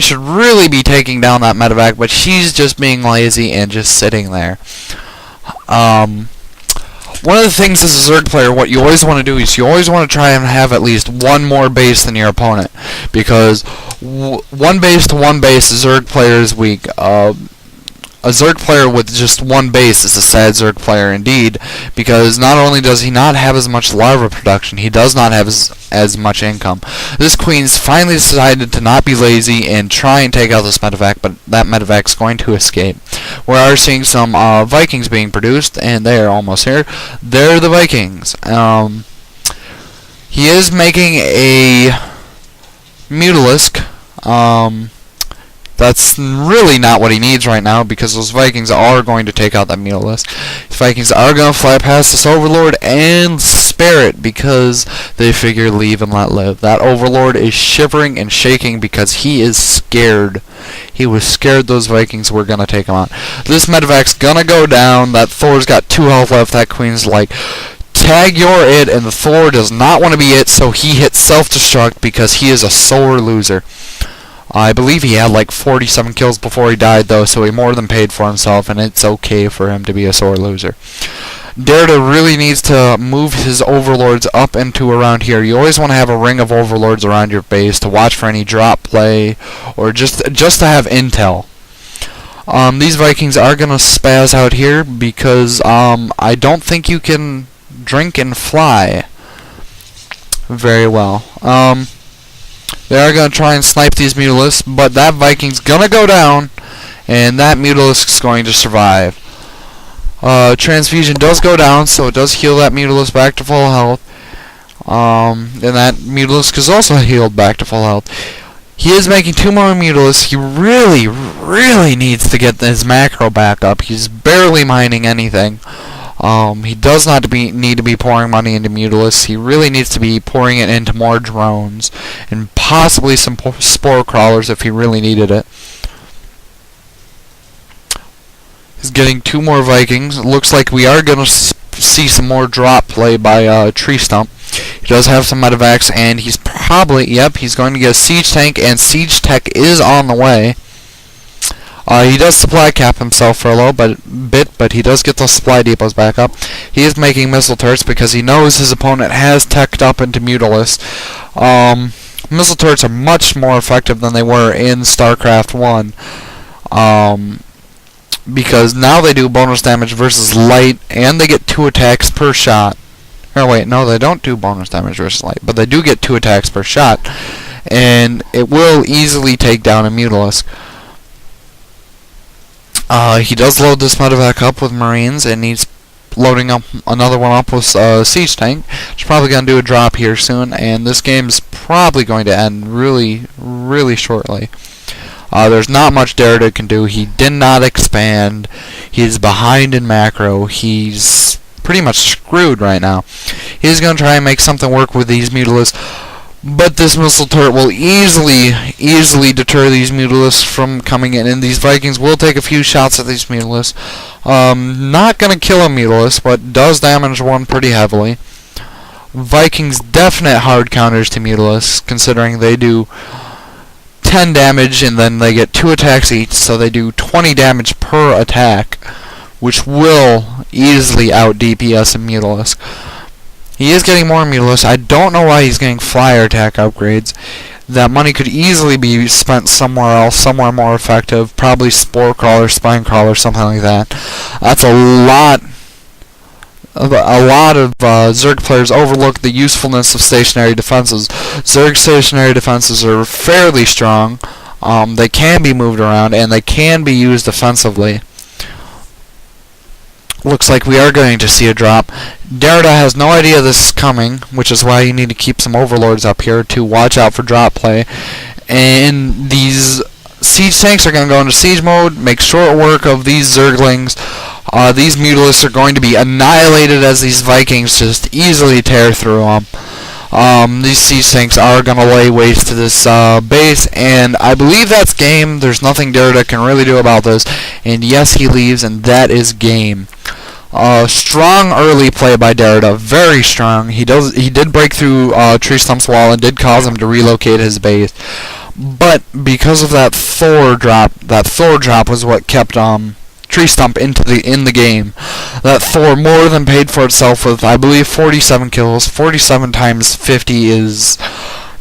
should really be taking down that medevac, but she's just being lazy and just sitting there. One of the things as a Zerg player, what you always want to do is you always want to try and have at least one more base than your opponent, because one base to one base, a Zerg player is weak. A Zerg player with just one base is a sad Zerg player indeed, because not only does he not have as much larva production, he does not have as much income. This queen's finally decided to not be lazy and try and take out this medevac, but that medevac's going to escape. We are seeing some Vikings being produced, and they are almost here. They're the Vikings. He is making a Mutalisk. That's really not what he needs right now, because those Vikings are going to take out that Mutalisk. The Vikings are going to fly past this Overlord and spare it, because they figure leave and let live. That Overlord is shivering and shaking because he is scared. He was scared those Vikings were going to take him out. This medevac's going to go down. That Thor's got 2 health left. That Queen's like, tag your it, and the Thor does not want to be it, so he hits self-destruct because he is a sore loser. I believe he had like 47 kills before he died, though, so he more than paid for himself, and it's okay for him to be a sore loser. Deridda really needs to move his Overlords up into around here. You always want to have a ring of Overlords around your base to watch for any drop play, or just to have intel. These Vikings are going to spaz out here, because I don't think you can drink and fly very well. They are going to try and snipe these Mutalisks, but that Viking's going to go down, and that Mutalisk is going to survive. Transfusion does go down, so it does heal that Mutalisk back to full health. And that Mutalisk is also healed back to full health. He is making 2 more Mutalisks. He really, really needs to get his macro back up. He's barely mining anything. He does not need to be pouring money into Mutalisks. He really needs to be pouring it into more drones, and possibly some spore crawlers if he really needed it. He's getting 2 more Vikings. It looks like we are going to see some more drop play by TreeStump. He does have some medevacs, and he's probably, yep, he's going to get a siege tank, and siege tech is on the way. He does supply cap himself for a little bit, but he does get those supply depots back up. He is making missile turrets because he knows his opponent has teched up into Mutalisks. Missile turrets are much more effective than they were in StarCraft 1. Because now they do bonus damage versus light, and they get 2 attacks per shot. Or wait, no, they don't do bonus damage versus light, but they do get 2 attacks per shot. And it will easily take down a Mutalisk. He does load this medevac up with Marines, and he's loading up another one up with Siege Tank. He's probably going to do a drop here soon, and this game's probably going to end really, really shortly. There's not much Deridda can do. He did not expand. He's behind in macro. He's pretty much screwed right now. He's going to try and make something work with these Mutalisks. But this missile turret will easily deter these Mutalisks from coming in, and these Vikings will take a few shots at these Mutalisks. Not going to kill a Mutalisk, but does damage one pretty heavily. Vikings definite hard counters to Mutalisks, considering they do 10 damage, and then they get 2 attacks each, so they do 20 damage per attack, which will easily out DPS a Mutalisk. He is getting more Mutalisks. I don't know why he's getting flyer attack upgrades. That money could easily be spent somewhere else, somewhere more effective. Probably Spore Crawler, Spine Crawler, something like that. That's a lot of Zerg players overlook the usefulness of stationary defenses. Zerg stationary defenses are fairly strong. They can be moved around, and they can be used offensively. Looks like we are going to see a drop. Deridda has no idea this is coming, which is why you need to keep some Overlords up here to watch out for drop play. And these siege tanks are going to go into siege mode, make short work of these Zerglings. These Mutalisks are going to be annihilated as these Vikings just easily tear through them. These siege tanks are going to lay waste to this base, and I believe that's game. There's nothing Deridda can really do about this. And yes, he leaves, and that is game. Strong early play by Deridda, very strong. He did break through TreeStump's wall and did cause him to relocate his base. But because of that Thor drop was what kept TreeStump in the game. That Thor more than paid for itself with, I believe, 47 kills. 47 times 50 is...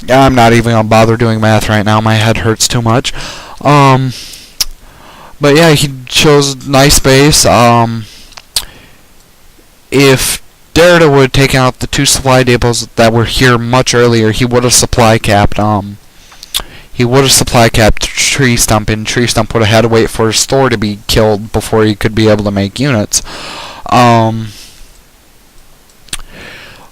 I'm not even gonna bother doing math right now. My head hurts too much. But yeah, he chose nice base. If Deridda would have taken out the 2 supply depots that were here much earlier, he would have supply capped. He would have supply capped TreeStump, and TreeStump would have had to wait for his Thor to be killed before he could be able to make units.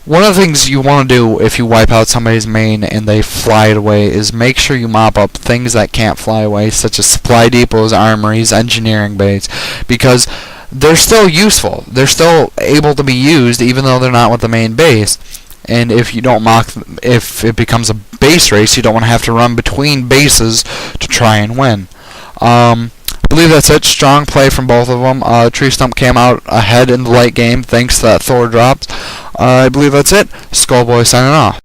One of the things you want to do if you wipe out somebody's main and they fly it away is make sure you mop up things that can't fly away, such as supply depots, armories, engineering bays, because they're still useful. They're still able to be used even though they're not with the main base. And if you don't if it becomes a base race, you don't want to have to run between bases to try and win. I believe that's it. Strong play from both of them. TreeStump came out ahead in the late game thanks to that Thor dropped. I believe that's it. SkullBoy signing off.